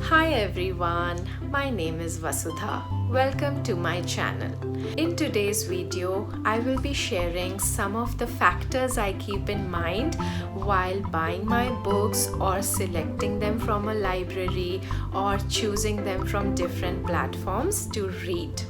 Hi everyone, my name is Vasudha. Welcome to my channel. In today's video, I will be sharing some of the factors I keep in mind while buying my books or selecting them from a library or choosing them from different platforms to read.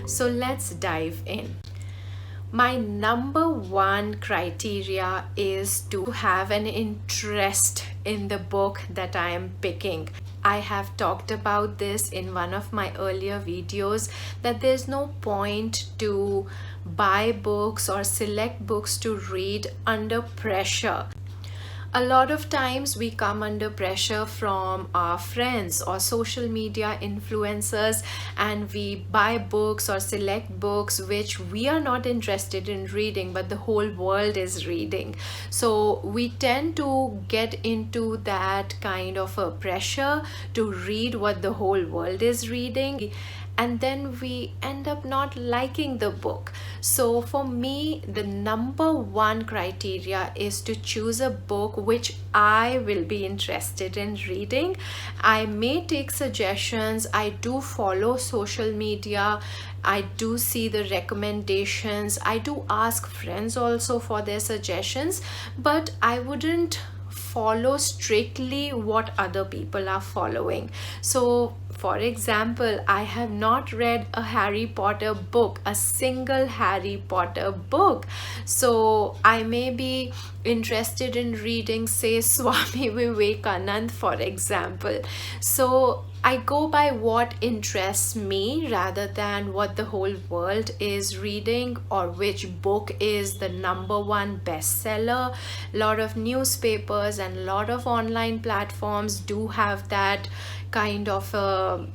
So let's dive in. My number one criteria is to have an interest in the book that I am picking. I have talked about this in one of my earlier videos that there's no point to buy books or select books to read under pressure. A lot of times we come under pressure from our friends or social media influencers and we buy books or select books which we are not interested in reading but the whole world is reading. So we tend to get into that kind of a pressure to read what the whole world is reading, and then we end up not liking the book. So for me, the number one criteria is to choose a book which I will be interested in reading. I may take suggestions. I do follow social media. I do see the recommendations. I do ask friends also for their suggestions, but I wouldn't follow strictly what other people are following. So for example, I have not read a Harry Potter book, a single Harry Potter book. So I may be interested in reading, say, Swami Vivekanand, for example. So I go by what interests me rather than what the whole world is reading or which book is the number one bestseller. A lot of newspapers and a lot of online platforms do have that kind of a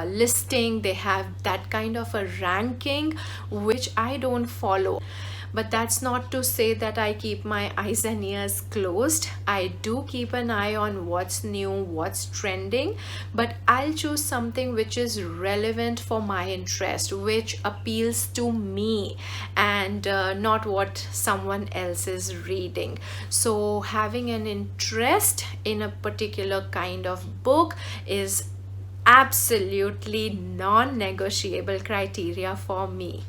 listing. They have that kind of a ranking which I don't follow. But that's not to say that I keep my eyes and ears closed. I do keep an eye on what's new, what's trending, but I'll choose something which is relevant for my interest, which appeals to me, and not what someone else is reading. So having an interest in a particular kind of book is absolutely non-negotiable criteria for me.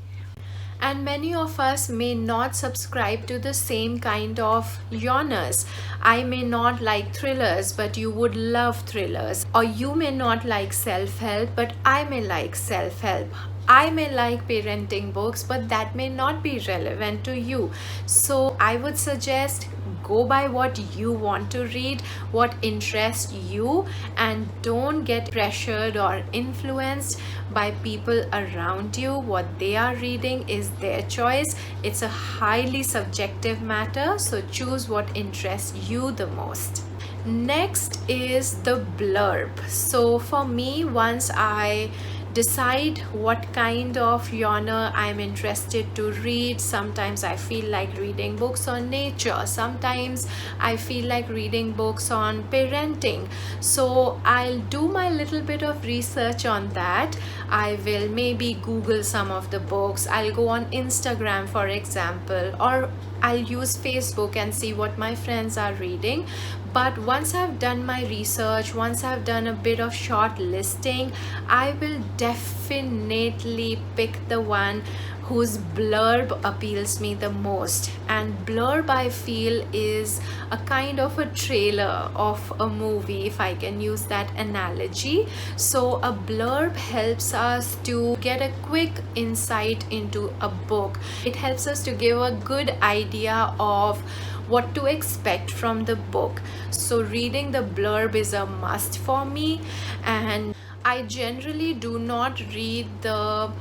And many of us may not subscribe to the same kind of genres. I may not like thrillers, but you would love thrillers. Or you may not like self-help, but I may like self-help. I may like parenting books, but that may not be relevant to you. So I would suggest go by what you want to read, what interests you, and don't get pressured or influenced by people around you. What they are reading is their choice. It's a highly subjective matter, so choose what interests you the most. Next is the blurb. So for me, once I decide what kind of genre I'm interested to read. Sometimes I feel like reading books on nature. Sometimes I feel like reading books on parenting. So I'll do my little bit of research on that. I will maybe Google some of the books. I'll go on Instagram, for example, or I'll use Facebook and see what my friends are reading. But once I've done my research, once I've done a bit of short listing, I will definitely pick the one whose blurb appeals me the most. And blurb, I feel, is a kind of a trailer of a movie, if I can use that analogy. So a blurb helps us to get a quick insight into a book. It helps us to give a good idea of what to expect from the book. So reading the blurb is a must for me, and I generally do not read the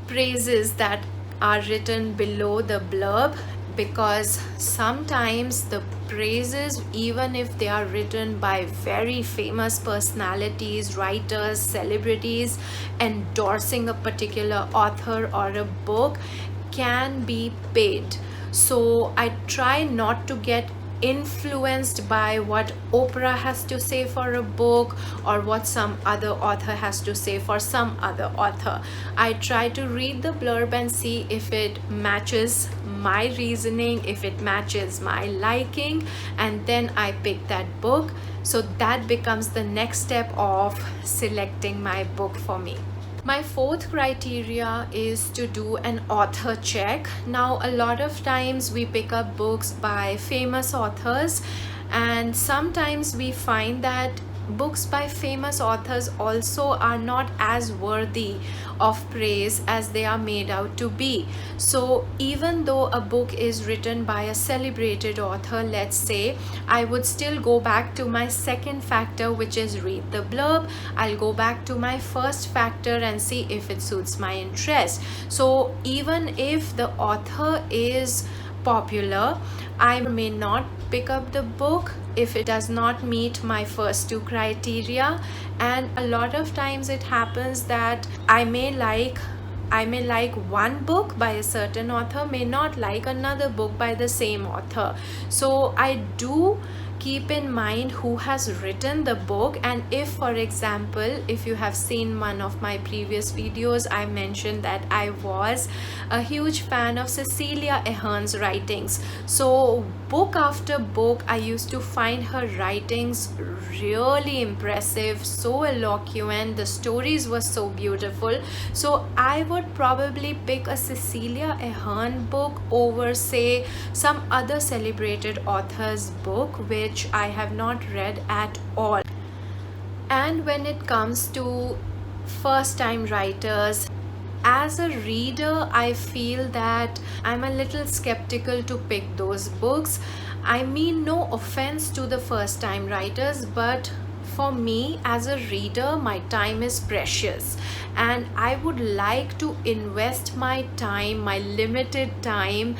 praises that are written below the blurb, because sometimes the praises, even if they are written by very famous personalities, writers, celebrities, endorsing a particular author or a book, can be paid. So I try not to get influenced by what Oprah has to say for a book or what some other author has to say for some other author. I try to read the blurb and see if it matches my reasoning, if it matches my liking, and then I pick that book. So that becomes the next step of selecting my book for me. My fourth criteria is to do an author check. Now, a lot of times we pick up books by famous authors, and sometimes we find that books by famous authors also are not as worthy of praise as they are made out to be. So even though a book is written by a celebrated author, let's say, I would still go back to my second factor, which is read the blurb. I'll go back to my first factor and see if it suits my interest. So even if the author is popular, I may not pick up the book if it does not meet my first two criteria. And a lot of times it happens that I may like one book by a certain author, may not like another book by the same author. So I do keep in mind who has written the book. And if, for example, if you have seen one of my previous videos, I mentioned that I was a huge fan of Cecilia Ahern's writings. So book after book, I used to find her writings really impressive, so eloquent, the stories were so beautiful. So I would probably pick a Cecilia Ahern book over, say, some other celebrated author's book which I have not read at all. And when it comes to first time writers, as a reader, I feel that I'm a little skeptical to pick those books. I mean, no offense to the first time writers, but for me as a reader, my time is precious, and I would like to invest my time, my limited time,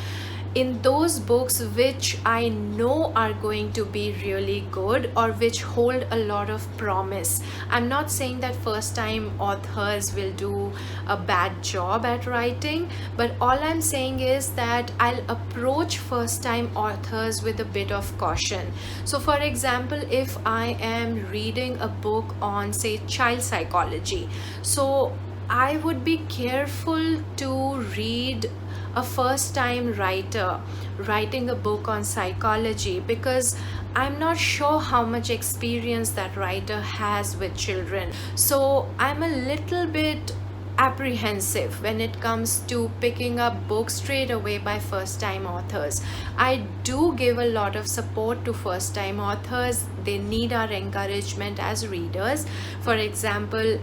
in those books which I know are going to be really good or which hold a lot of promise. I'm not saying that first time authors will do a bad job at writing, but all I'm saying is that I'll approach first time authors with a bit of caution. So for example, if I am reading a book on, say, child psychology, so I would be careful to read a first time writer writing a book on psychology, because I'm not sure how much experience that writer has with children. So I'm a little bit apprehensive when it comes to picking up books straight away by first time authors. I do give a lot of support to first time authors. They need our encouragement as readers. For example,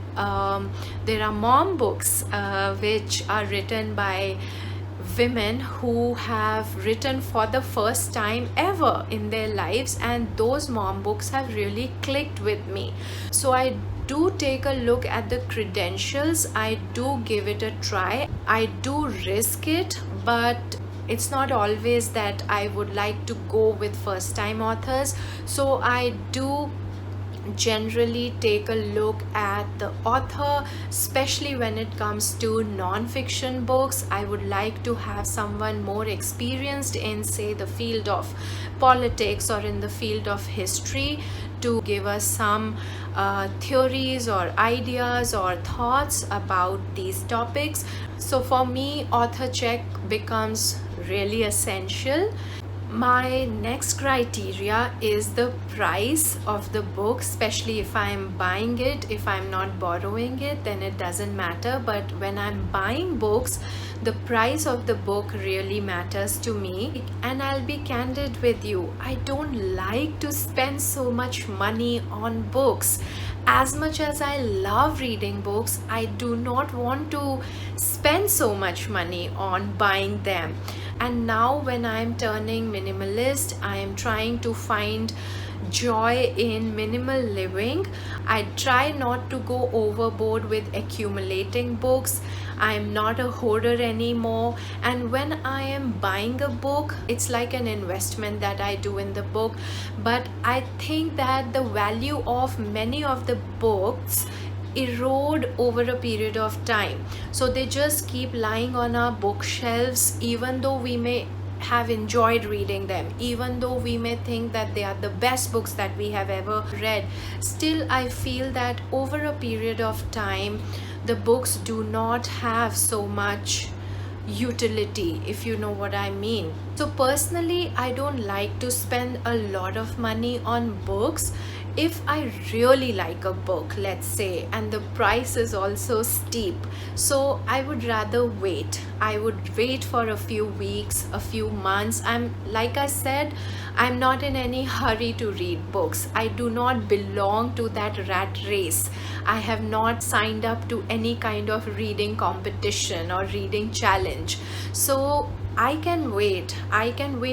there are mom books which are written by women who have written for the first time ever in their lives, and those mom books have really clicked with me. So I do take a look at the credentials, I do give it a try, I do risk it, but it's not always that I would like to go with first time authors. So I do generally take a look at the author, especially when it comes to non-fiction books. I would like to have someone more experienced in, say, the field of politics or in the field of history to give us some theories or ideas or thoughts about these topics. So for me, author check becomes really essential. My next criteria is the price of the book, especially if I'm buying it. If I'm not borrowing it, then it doesn't matter. But when I'm buying books, the price of the book really matters to me. And I'll be candid with you, I don't like to spend so much money on books. As much as I love reading books, I do not want to spend so much money on buying them. And now when I'm turning minimalist, I am trying to find joy in minimal living. I try not to go overboard with accumulating books. I'm not a hoarder anymore, and when I am buying a book, it's like an investment that I do in the book. But I think that the value of many of the books erode over a period of time, so they just keep lying on our bookshelves, even though we may have enjoyed reading them. Even though we may think that they are the best books that we have ever read, still I feel that over a period of time the books do not have so much utility, if you know what I mean. So personally, I don't like to spend a lot of money on books. If I really like a book, let's say, and the price is also steep, so I would rather wait. I would wait for a few weeks, a few months. Like I said, I'm not in any hurry to read books. I do not belong to that rat race. I have not signed up to any kind of reading competition or reading challenge. So I can wait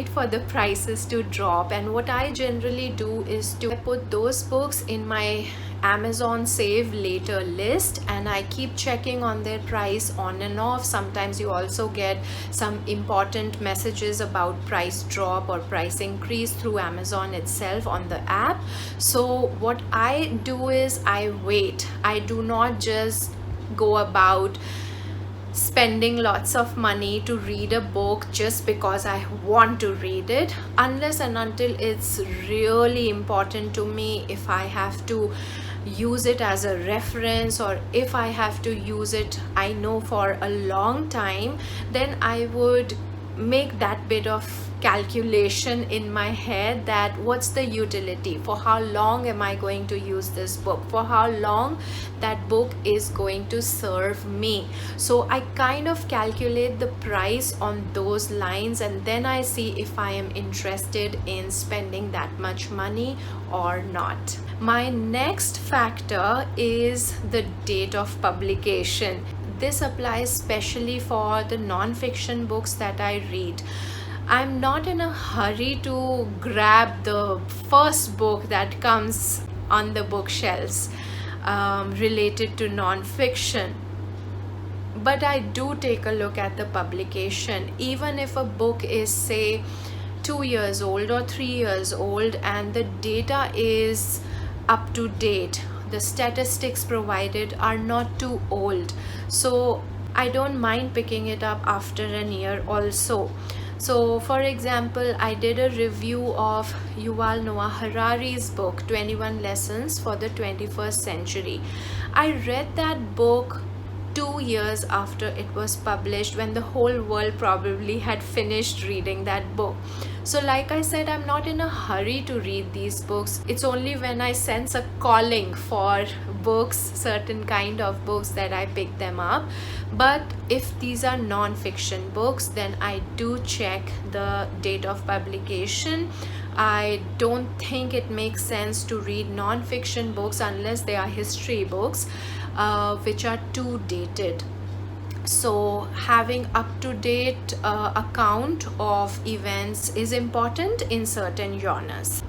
for the prices to drop, and what I generally do is to put those books in my Amazon save later list, and I keep checking on their price on and off. Sometimes you also get some important messages about price drop or price increase through Amazon itself on the app. So what I do is I wait. I do not just go about spending lots of money to read a book just because I want to read it, unless and until it's really important to me. If I have to use it as a reference, or if I have to use it, I know, for a long time, then I would make that bit of calculation in my head that what's the utility, for how long am I going to use this book, for how long that book is going to serve me. So I kind of calculate the price on those lines, and then I see if I am interested in spending that much money or not. My next factor is the date of publication. This applies especially for the non-fiction books that I read. I'm not in a hurry to grab the first book that comes on the bookshelves related to non-fiction. But I do take a look at the publication. Even if a book is, say, 2 years old or 3 years old, and the data is up to date, the statistics provided are not too old, so I don't mind picking it up after a year also. So for example, I did a review of Yuval Noah Harari's book 21 Lessons for the 21st Century. I read that book 2 years after it was published, when the whole world probably had finished reading that book. So like I said, I'm not in a hurry to read these books. It's only when I sense a calling for books, certain kind of books, that I pick them up. But if these are non-fiction books, then I do check the date of publication. I don't think it makes sense to read non-fiction books unless they are history books, which are too dated. So having up-to-date account of events is important in certain genres.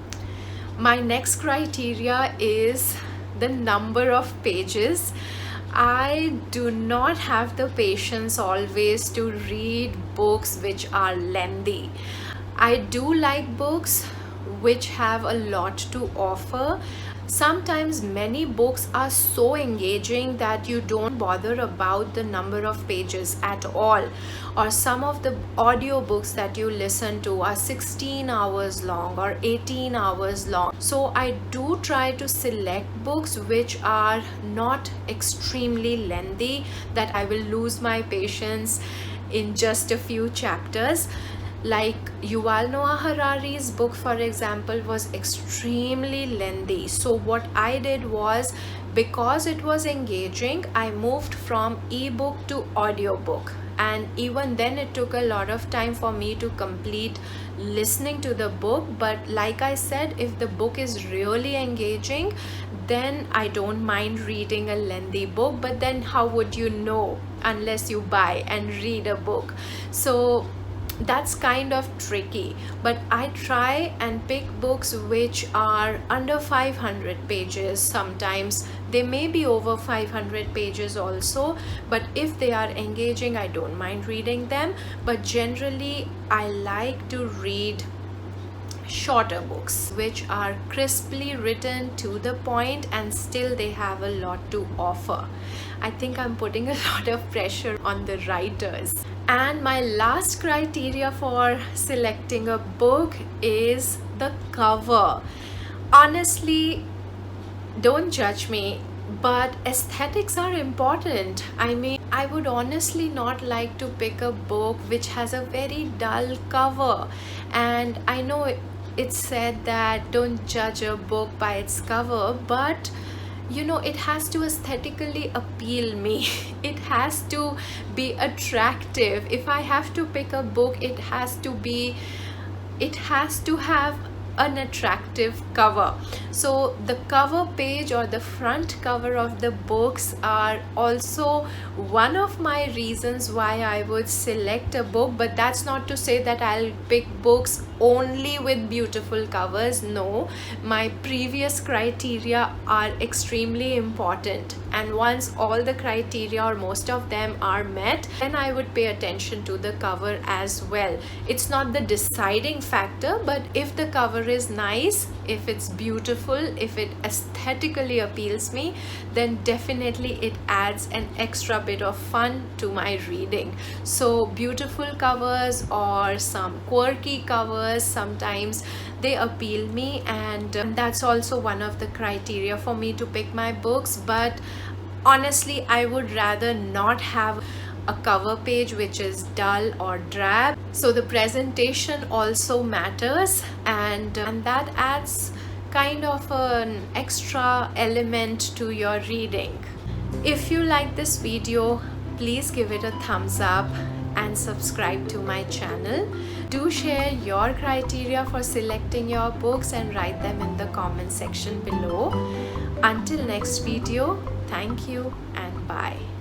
My next criteria is the number of pages. I do not have the patience always to read books which are lengthy. I do like books which have a lot to offer. Sometimes many books are so engaging that you don't bother about the number of pages at all. Or some of the audiobooks that you listen to are 16 hours long or 18 hours long. So I do try to select books which are not extremely lengthy, that I will lose my patience in just a few chapters. Like Yuval Noah Harari's book, for example, was extremely lengthy. So what I did was, because it was engaging, I moved from ebook to audiobook. And even then it took a lot of time for me to complete listening to the book. But like I said, if the book is really engaging, then I don't mind reading a lengthy book. But then how would you know unless you buy and read a book? So that's kind of tricky. But I try and pick books which are under 500 pages. Sometimes they may be over 500 pages also, but if they are engaging, I don't mind reading them. But generally I like to read shorter books which are crisply written to the point and still they have a lot to offer. I think I'm putting a lot of pressure on the writers. And my last criteria for selecting a book is the cover. Honestly, don't judge me, but aesthetics are important. I mean, I would honestly not like to pick a book which has a very dull cover. And I know it's said that don't judge a book by its cover, but you know, it has to aesthetically appeal me. It has to be attractive. If I have to pick a book, it has to have an attractive cover. So the cover page or the front cover of the books are also one of my reasons why I would select a book. But that's not to say that I'll pick books only with beautiful covers. No, my previous criteria are extremely important, and once all the criteria or most of them are met, then I would pay attention to the cover as well. It's not the deciding factor, but if the cover is nice, if it's beautiful, if it aesthetically appeals me, then definitely it adds an extra bit of fun to my reading. So beautiful covers or some quirky covers, sometimes they appeal me, and that's also one of the criteria for me to pick my books. But honestly, I would rather not have a cover page which is dull or drab. So the presentation also matters, and that adds kind of an extra element to your reading. If you like this video, please give it a thumbs up and subscribe to my channel. Do share your criteria for selecting your books and write them in the comment section below. Until next video, thank you and bye.